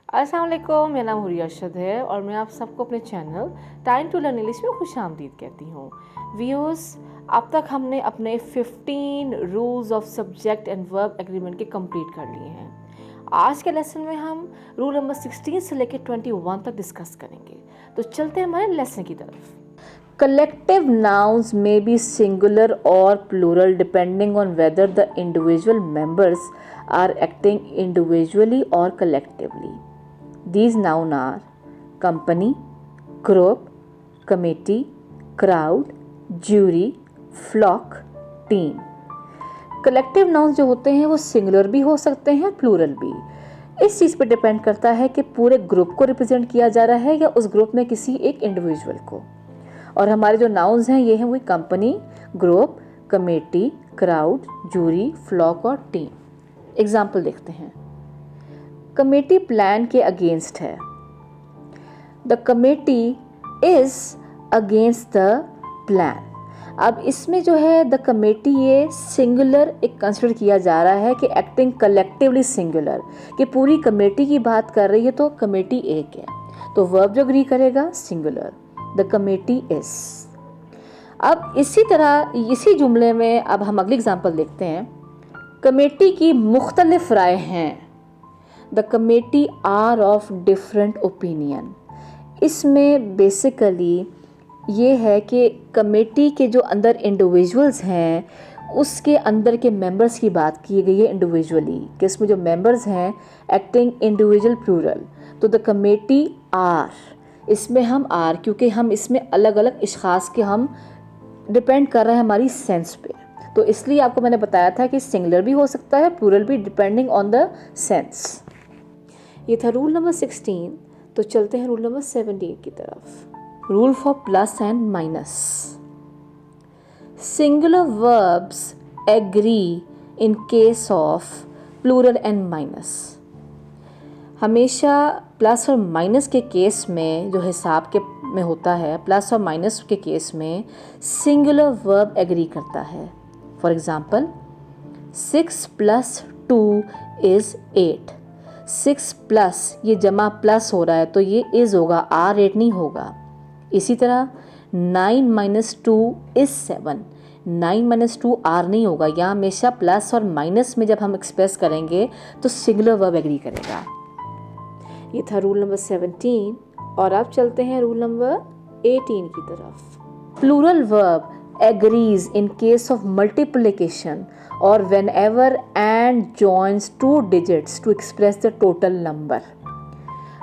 अस्सलाम वालेकुम, मेरा नाम हुरिया अरशद है और मैं आप सबको अपने channel time to learn English में खुशामदीद कहती हूँ। व्यूअर्स, अब तक हमने अपने 15 rules of subject and verb agreement के कंप्लीट कर लिए हैं। आज के लेसन में हम रूल नंबर 16 से लेकर 21 तक डिस्कस करेंगे। तो चलते हैं हमारे लेसन की तरफ। Collective nouns may be singular or plural depending on whether the individual members are acting individually or collectively. These nouns are company, group, committee, crowd, jury, flock, team. Collective nouns जो होते हैं वो singular भी हो सकते हैं, plural भी। इस चीज़ पर डिपेंड करता है कि पूरे ग्रुप को रिप्रेजेंट किया जा रहा है या उस ग्रुप में किसी एक इंडिविजुअल को। और हमारे जो नाउन्स हैं ये हैं वही company, group, committee, crowd, jury, flock और टीम। एग्जाम्पल देखते हैं। कमेटी प्लान के अगेंस्ट है। The committee is against the plan. अब इसमें जो है द कमेटी ये सिंगुलर एक कंसिडर किया जा रहा है कि एक्टिंग कलेक्टिवली सिंगुलर, कि पूरी कमेटी की बात कर रही है तो कमेटी एक है, तो वर्ब जो अग्री करेगा सिंगुलर, द कमेटी इज। अब इसी तरह इसी जुमले में अब हम अगली एग्जाम्पल देखते हैं। कमेटी की मुख्तलिफ राय हैं। The committee are of different opinion. इसमें बेसिकली ये है कि कमेटी के जो अंदर इंडिविजुअल्स हैं उसके अंदर के मेंबर्स की बात की गई है इंडिविजुअली, कि इसमें जो मेंबर्स हैं एक्टिंग इंडिविजुअल प्लूरल, तो द कमेटी आर, इसमें हम आर क्योंकि हम इसमें अलग अलग इश्खास के हम डिपेंड कर रहे हैं हमारी सेंस पे, तो इसलिए आपको मैंने बताया था कि सिंगुलर भी हो सकता है, प्लूरल भी, डिपेंडिंग ऑन द सेंस। ये था रूल नंबर 16। तो चलते हैं रूल नंबर 17 की तरफ। Rule for plus and minus. Singular verbs agree in case of plural and minus. हमेशा प्लस और माइनस के केस में जो हिसाब के में होता है, प्लस और माइनस के केस में सिंगुलर वर्ब एग्री करता है। For example 6 + 2 = 8। 6 प्लस ये जमा प्लस हो रहा है तो ये इज होगा, आर 8 नहीं होगा। इसी तरह 9 - 2 = 7। 9 - 2 आर नहीं होगा, यहाँ हमेशा प्लस और माइनस में जब हम एक्सप्रेस करेंगे तो सिंगुलर वर्ब एग्री करेगा। ये था रूल नंबर 17 और अब चलते हैं रूल नंबर 18 की तरफ। Plural verb agrees in case of multiplication और whenever and joins 2 digits to express the total number।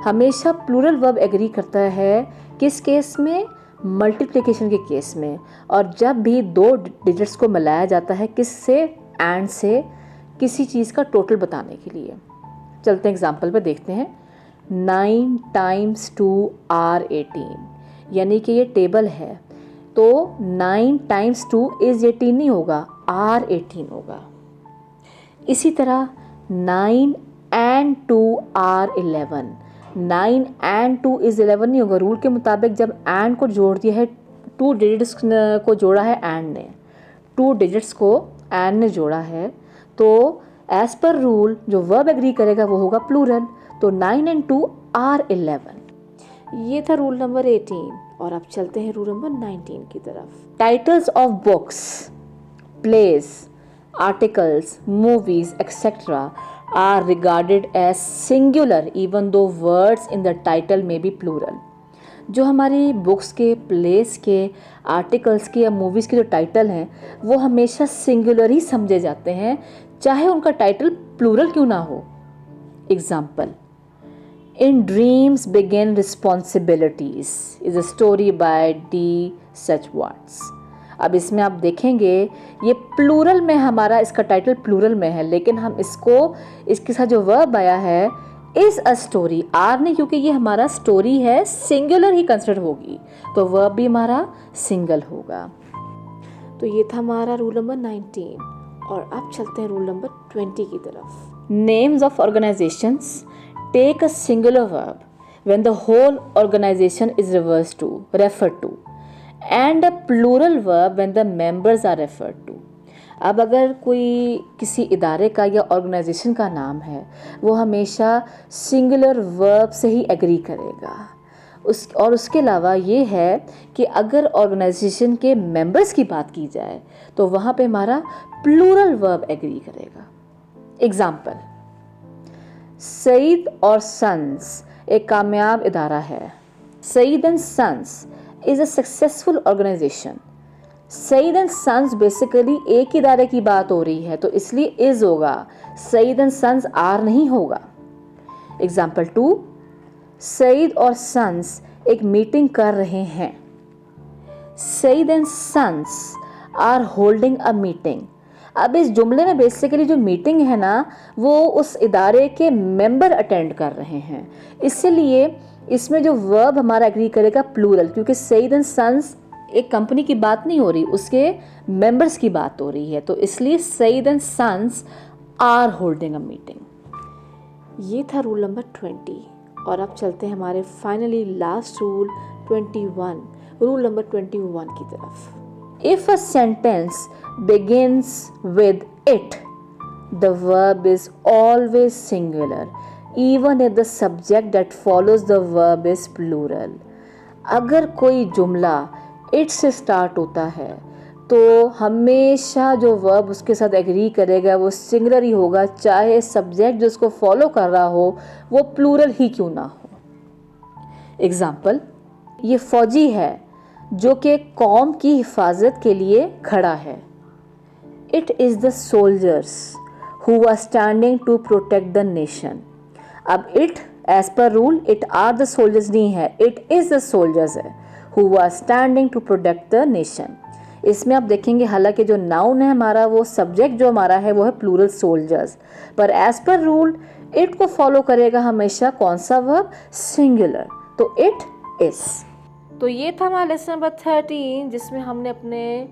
हमेशा प्लूरल वर्ब एग्री करता है किस केस में? मल्टीप्लिकेशन के केस में, और जब भी 2 डिजिट्स को मिलाया जाता है किससे? एंड से, किसी चीज़ का टोटल बताने के लिए। चलते हैं एग्जाम्पल पे देखते हैं। 9 × 2 = 18, यानी कि ये टेबल है तो 9 × 2 = 18 नहीं होगा, R 18 होगा। इसी तरह 9 & 2 = 11। 9 & 2 = 11 नहीं होगा। रूल के मुताबिक जब एंड को जोड़ दिया है, 2 डिजिट्स को जोड़ा है एंड ने, 2 डिजिट्स को एंड ने जोड़ा है, तो एज पर रूल जो वर्ब एग्री करेगा वो होगा प्लूरल, तो 9 & 2 = 11। ये था रूल नंबर 18 और अब चलते हैं रूल नंबर 19 की तरफ। Titles of books, plays, articles, movies etcetera are regarded as singular even though words in the title may be plural। जो हमारी बुक्स के, प्लेस के, आर्टिकल्स के या मूवीज़ के जो टाइटल हैं वो हमेशा सिंगुलर ही समझे जाते हैं, चाहे उनका टाइटल प्लूरल क्यों ना हो। Example, In Dreams Begin Responsibilities is a story by D. Suchwatz। अब इसमें आप देखेंगे ये प्लूरल में, हमारा इसका टाइटल प्लूरल में है, लेकिन हम इसको, इसके साथ जो वर्ब आया है इज़ अ स्टोरी, आर नहीं, क्योंकि ये हमारा स्टोरी है, सिंगुलर ही कंसिडर होगी, तो वर्ब भी हमारा सिंगल होगा। तो ये था हमारा रूल नंबर 19 और अब चलते हैं रूल नंबर 20 की तरफ। Names of organisations take a singular verb when the whole organisation is referred to and a plural verb when the members are referred to। अब अगर कोई किसी इदारे का या ऑर्गेनाइजेशन का नाम है, वो हमेशा सिंगुलर वर्ब से ही एग्री करेगा। उसके अलावा ये है कि अगर ऑर्गेनाइजेशन के मेंबर्स की बात की जाए तो वहाँ पे हमारा प्लूरल वर्ब एग्री करेगा। एग्जाम्पल, सईद और सन्स एक कामयाब इदारा है। Saeed and sons is a successful organisation. Saeed and sons basically एक ही इदारे की बात हो रही है, तो इसलिए इज़ होगा, सईद एंड सन्स आर नहीं होगा। एग्जाम्पल 2, सईद और सन्स एक मीटिंग कर रहे हैं। Saeed and sons are holding a meeting. अब इस जुमले में बेसिकली जो मीटिंग है ना, वो उस इदारे के मेंबर अटेंड कर रहे हैं, इसलिए इसमें जो वर्ब हमारा एग्री करेगा प्लूरल, क्योंकि सईद एंड सन्स एक कंपनी की बात नहीं हो रही, उसके मेंबर्स की बात हो रही है, तो इसलिए Saeed and sons are holding a meeting. ये था रूल नंबर 20। और अब चलते हैं हमारे finally last rule 21, rule number 21 की तरफ। If a sentence begins with it, the verb is always singular, even if the subject that follows the verb is plural. अगर कोई जुमला it से स्टार्ट होता है तो हमेशा जो वर्ब उसके साथ एग्री करेगा वो सिंगुलर ही होगा, चाहे सब्जेक्ट जो उसको फॉलो कर रहा हो वो प्लूरल ही क्यों ना हो। एग्जाम्पल, ये फौजी है जो कि कौम की हिफाजत के लिए खड़ा है। It is the soldiers who are standing to protect the nation. अब it as per rule it are the soldiers नहीं है, it is the soldiers है who are standing to protect the nation। इसमें आप देखेंगे हालांकि जो नाउन है हमारा, वो सब्जेक्ट जो हमारा है वो है प्लूरल सोल्जर्स, पर एज पर रूल इट को फॉलो करेगा हमेशा कौन सा वर्ब, सिंगुलर, तो इट इज। तो ये था हमारा लेसन नंबर 13 जिसमें हमने अपने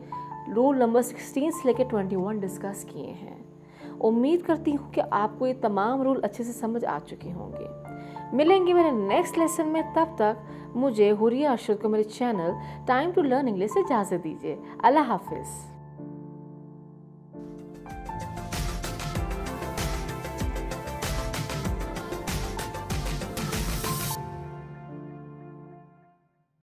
रूल नंबर 16 से लेकर 21 डिस्कस किए हैं। उम्मीद करती हूँ कि आपको ये तमाम रूल अच्छे से समझ आ चुके होंगे। मिलेंगे मेरे नेक्स्ट लेसन में, तब तक मुझे हुरिया अरशद को मेरे channel time to learn English से इजाज़त दीजिए। अल्लाह हाफिज़।